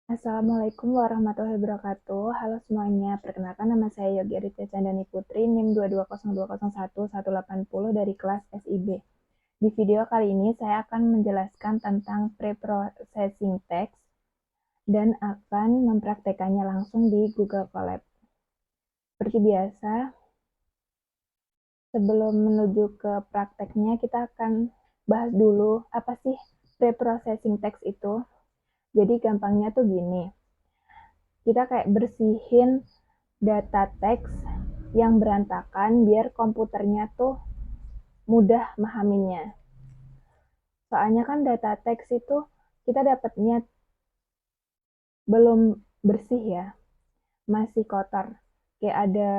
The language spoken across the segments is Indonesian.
Assalamualaikum warahmatullahi wabarakatuh. Halo semuanya, perkenalkan nama saya Yogi Aditya Chandani Putri, NIM 220201180 dari kelas SIB. Di video kali ini saya akan menjelaskan tentang pre-processing text dan akan mempraktekannya langsung di Google Colab. Seperti biasa, sebelum menuju ke prakteknya, kita akan bahas dulu apa sih pre-processing text itu. Jadi gampangnya tuh gini, kita kayak bersihin data teks yang berantakan biar komputernya tuh mudah memahaminya. Soalnya kan data teks itu kita dapatnya belum bersih ya, masih kotor. Kayak ada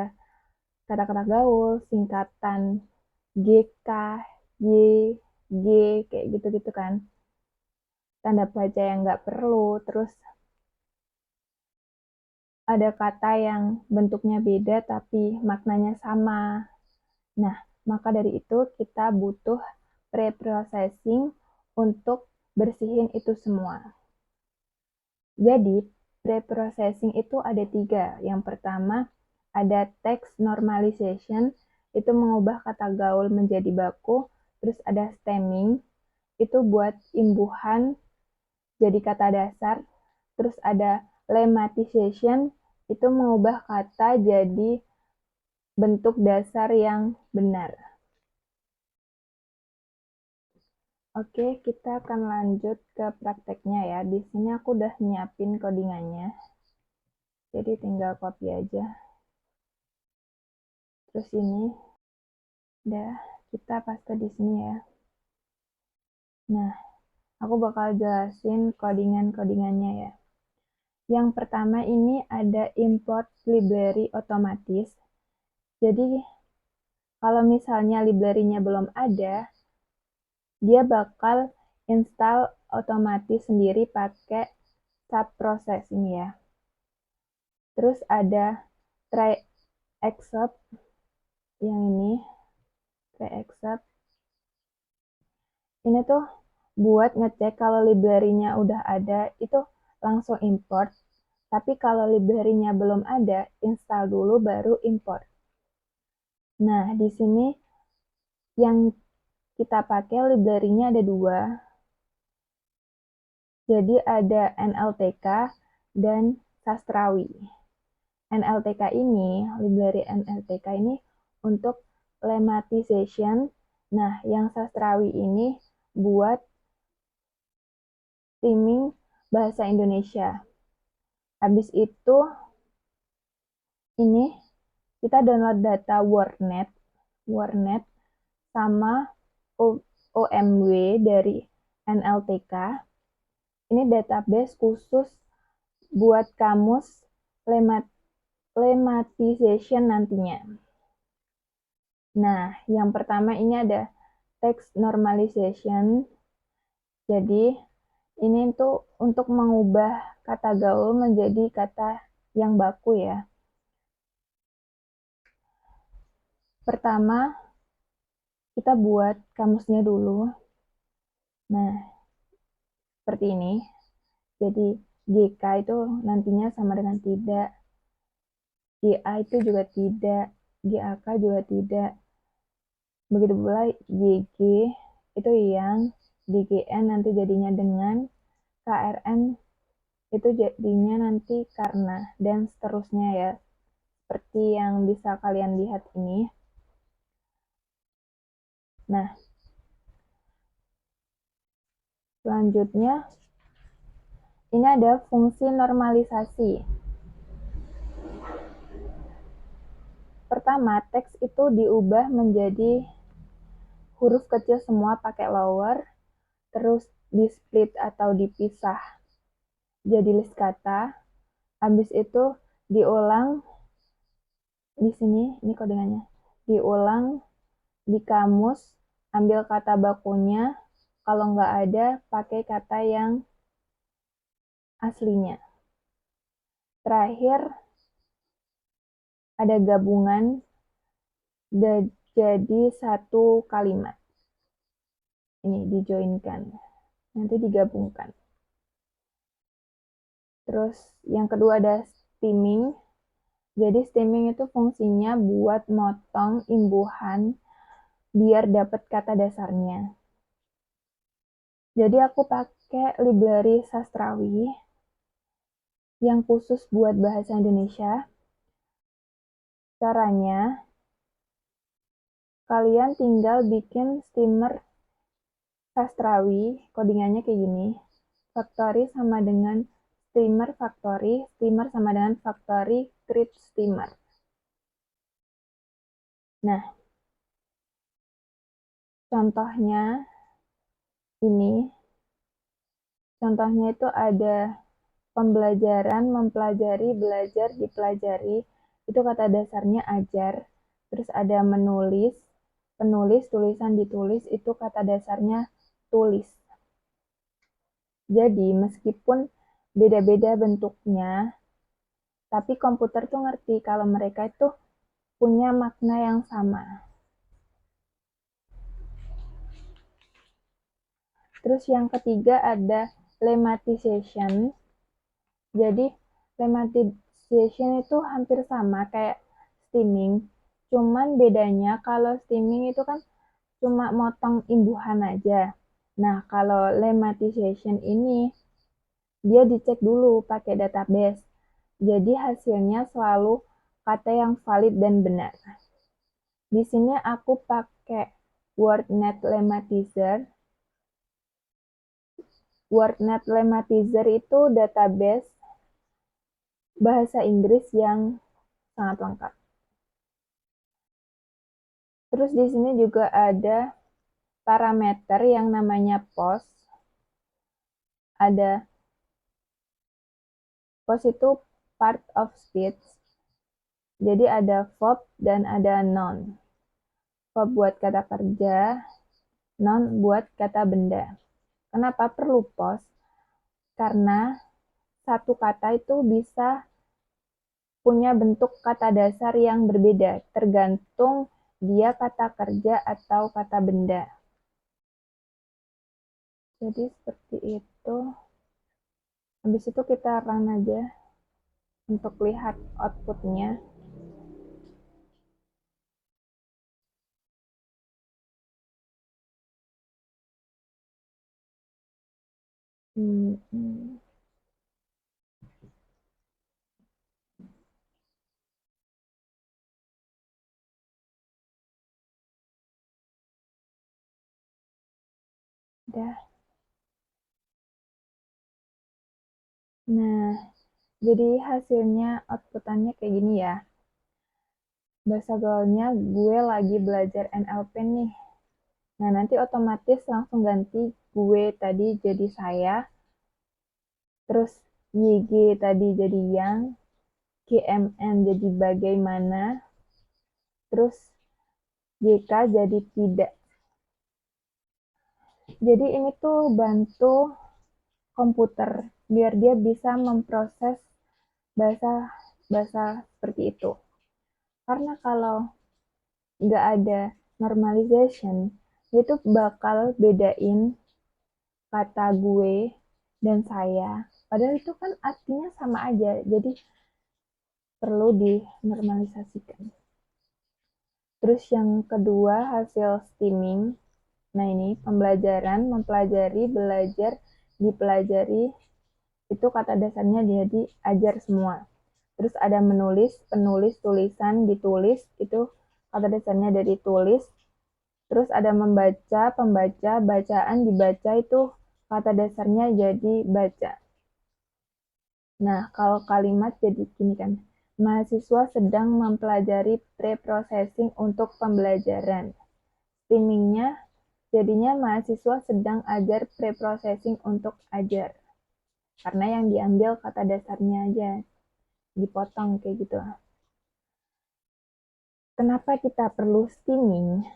kata-kata gaul, singkatan GK, Y, G, kayak gitu-gitu kan. Tanda baca yang nggak perlu, terus ada kata yang bentuknya beda tapi maknanya sama. Nah, maka dari itu kita butuh pre-processing untuk bersihin itu semua. Jadi, pre-processing itu ada 3. Yang pertama, ada text normalization, itu mengubah kata gaul menjadi baku. Terus ada stemming, itu buat imbuhan jadi kata dasar. Terus ada lemmatization, itu mengubah kata jadi bentuk dasar yang benar. Oke, kita akan lanjut ke prakteknya ya. Di sini aku udah nyiapin codingannya. Jadi tinggal copy aja. Terus ini udah kita paste di sini ya. Nah, aku bakal jelasin codingannya ya. Yang pertama ini ada import library otomatis. Jadi kalau misalnya library-nya belum ada, dia bakal install otomatis sendiri pakai subprocess ini ya. Terus ada try except yang ini, try except. Ini tuh buat ngecek kalau library-nya udah ada, itu langsung import. Tapi kalau library-nya belum ada, install dulu baru import. Nah, di sini yang kita pakai library-nya ada 2. Jadi ada NLTK dan Sastrawi. NLTK ini, library NLTK ini untuk lemmatization. Nah, yang Sastrawi ini buat streaming bahasa Indonesia. Habis itu ini kita download data WordNet sama OMW dari NLTK. Ini database khusus buat kamus lemmatization nantinya. Nah, yang pertama ini ada text normalization. Jadi, ini tuh untuk mengubah kata gaul menjadi kata yang baku ya. Pertama, kita buat kamusnya dulu. Nah, seperti ini. Jadi, GK itu nantinya sama dengan tidak. GA itu juga tidak. GAK juga tidak. Begitu pula GG itu yang DGN nanti jadinya dengan, KRN itu jadinya nanti karena, dan seterusnya ya. Seperti yang bisa kalian lihat ini. Nah, selanjutnya ini ada fungsi normalisasi. Pertama, teks itu diubah menjadi huruf kecil semua pakai lower, terus di split atau dipisah jadi list kata. Habis itu diulang di sini, ini codingannya. Diulang di kamus, ambil kata bakunya, kalau nggak ada pakai kata yang aslinya. Terakhir ada gabungan jadi satu kalimat. Ini dijoinkan, nanti digabungkan. Terus yang kedua ada steaming. Jadi steaming itu fungsinya buat motong imbuhan biar dapat kata dasarnya. Jadi aku pakai library sastrawi yang khusus buat bahasa Indonesia. Caranya, kalian tinggal bikin steamer sastrawi, codingannya kayak gini. Factory sama dengan steamer factory, steamer sama dengan factory create steamer. Nah, contohnya ini, contohnya itu ada pembelajaran, mempelajari, belajar, dipelajari, itu kata dasarnya ajar. Terus ada menulis, penulis, tulisan, ditulis, itu kata dasarnya tulis. Jadi meskipun beda-beda bentuknya, tapi komputer tuh ngerti kalau mereka itu punya makna yang sama. Terus yang ketiga ada lemmatization. Jadi lemmatization itu hampir sama kayak steaming. Cuman bedanya kalau steaming itu kan cuma motong imbuhan aja. Nah, kalau lemmatization ini dia dicek dulu pakai database. Jadi hasilnya selalu kata yang valid dan benar. Di sini aku pakai WordNet Lemmatizer. WordNet Lemmatizer itu database bahasa Inggris yang sangat lengkap. Terus di sini juga ada parameter yang namanya pos. Ada pos itu part of speech. Jadi ada verb dan ada noun. Verb buat kata kerja, noun buat kata benda. Kenapa perlu pos? Karena satu kata itu bisa punya bentuk kata dasar yang berbeda, tergantung dia kata kerja atau kata benda. Jadi seperti itu. Habis itu kita run aja untuk lihat outputnya. Udah. Nah, jadi hasilnya outputannya kayak gini ya. Bahasa gaulnya gue lagi belajar NLP nih. Nah, nanti otomatis langsung ganti gue tadi jadi saya. Terus YG tadi jadi yang. GMN jadi bagaimana. Terus JK jadi tidak. Jadi ini tuh bantu komputer biar dia bisa memproses bahasa seperti itu. Karena kalau nggak ada normalization, itu bakal bedain kata gue dan saya. Padahal itu kan artinya sama aja, jadi perlu dinormalisasikan. Terus yang kedua hasil steaming. Nah ini pembelajaran, mempelajari, belajar, dipelajari, itu kata dasarnya jadi ajar semua. Terus ada menulis, penulis, tulisan, ditulis, itu kata dasarnya dari tulis. Terus ada membaca, pembaca, bacaan, dibaca, itu kata dasarnya jadi baca. Nah, kalau kalimat jadi gini kan, mahasiswa sedang mempelajari pre-processing untuk pembelajaran. Steamingnya jadinya mahasiswa sedang ajar pre-processing untuk ajar. Karena yang diambil kata dasarnya aja, dipotong kayak gitu. Kenapa kita perlu steaming?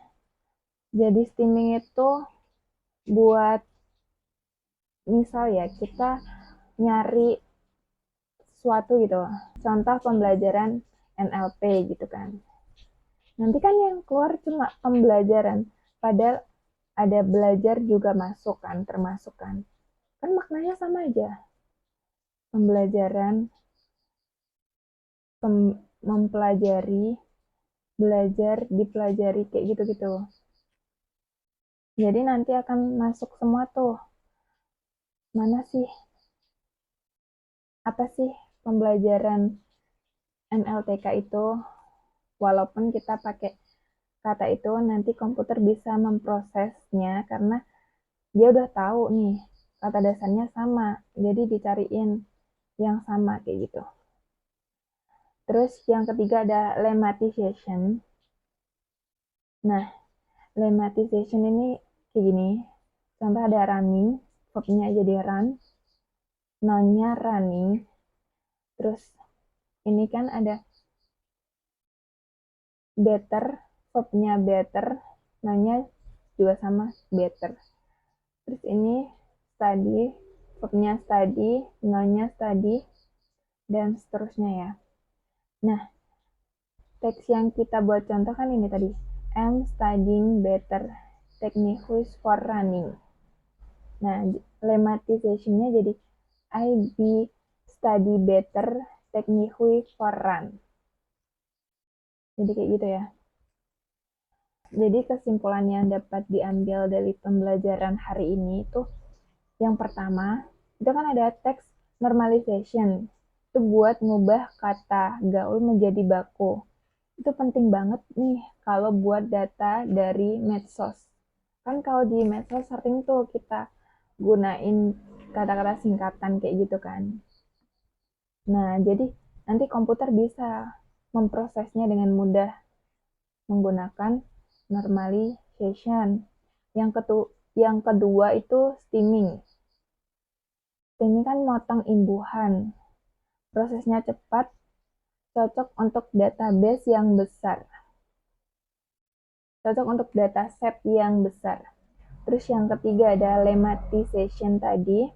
Jadi steaming itu buat misal ya kita nyari sesuatu gitu. Contoh pembelajaran NLP gitu kan. Nanti kan yang keluar cuma pembelajaran. Padahal ada belajar juga masuk kan, termasuk kan. Kan maknanya sama aja. pembelajaran, mempelajari, belajar, dipelajari, kayak gitu-gitu. Jadi nanti akan masuk semua tuh. Mana sih? Apa sih pembelajaran NLTK itu? Walaupun kita pakai kata itu, nanti komputer bisa memprosesnya karena dia udah tahu nih kata dasarnya sama. Jadi dicariin yang sama kayak gitu. Terus yang ketiga ada lemmatization. Nah, lemmatization ini kayak gini. Contoh ada running, verbnya jadi run, noun-nya running. Terus ini kan ada better, verbnya better, noun-nya juga sama better. Terus ini study, verbnya study, noun-nya study, dan seterusnya ya. Nah, teks yang kita buat contoh kan ini tadi. I'm studying better techniques for running. Nah, lemmatization-nya jadi I be study better techniques for run. Jadi kayak gitu ya. Jadi kesimpulan yang dapat diambil dari pembelajaran hari ini itu yang pertama, itu kan ada teks normalization. Itu buat ngubah kata gaul menjadi baku. Itu penting banget nih kalau buat data dari medsos. Kan kalau di medsos sering tuh kita gunain kata-kata singkatan kayak gitu kan. Nah, jadi nanti komputer bisa memprosesnya dengan mudah menggunakan normalization. Yang kedua itu steaming. Steaming kan motong imbuhan. Prosesnya cepat, cocok untuk database yang besar. Cocok untuk dataset yang besar. Terus yang ketiga ada lemmatization tadi.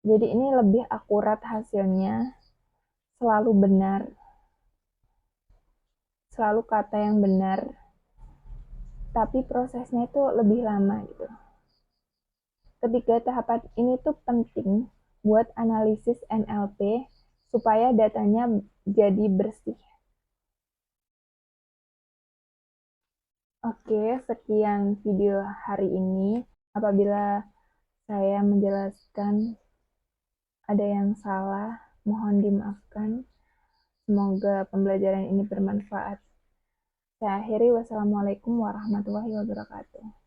Jadi ini lebih akurat hasilnya, selalu benar, selalu kata yang benar, tapi prosesnya itu lebih lama gitu. Ketiga tahapan ini tuh penting buat analisis NLP supaya datanya jadi bersih. Oke, sekian video hari ini. Apabila saya menjelaskan ada yang salah, mohon dimaafkan. Semoga pembelajaran ini bermanfaat. Saya akhiri, wassalamualaikum warahmatullahi wabarakatuh.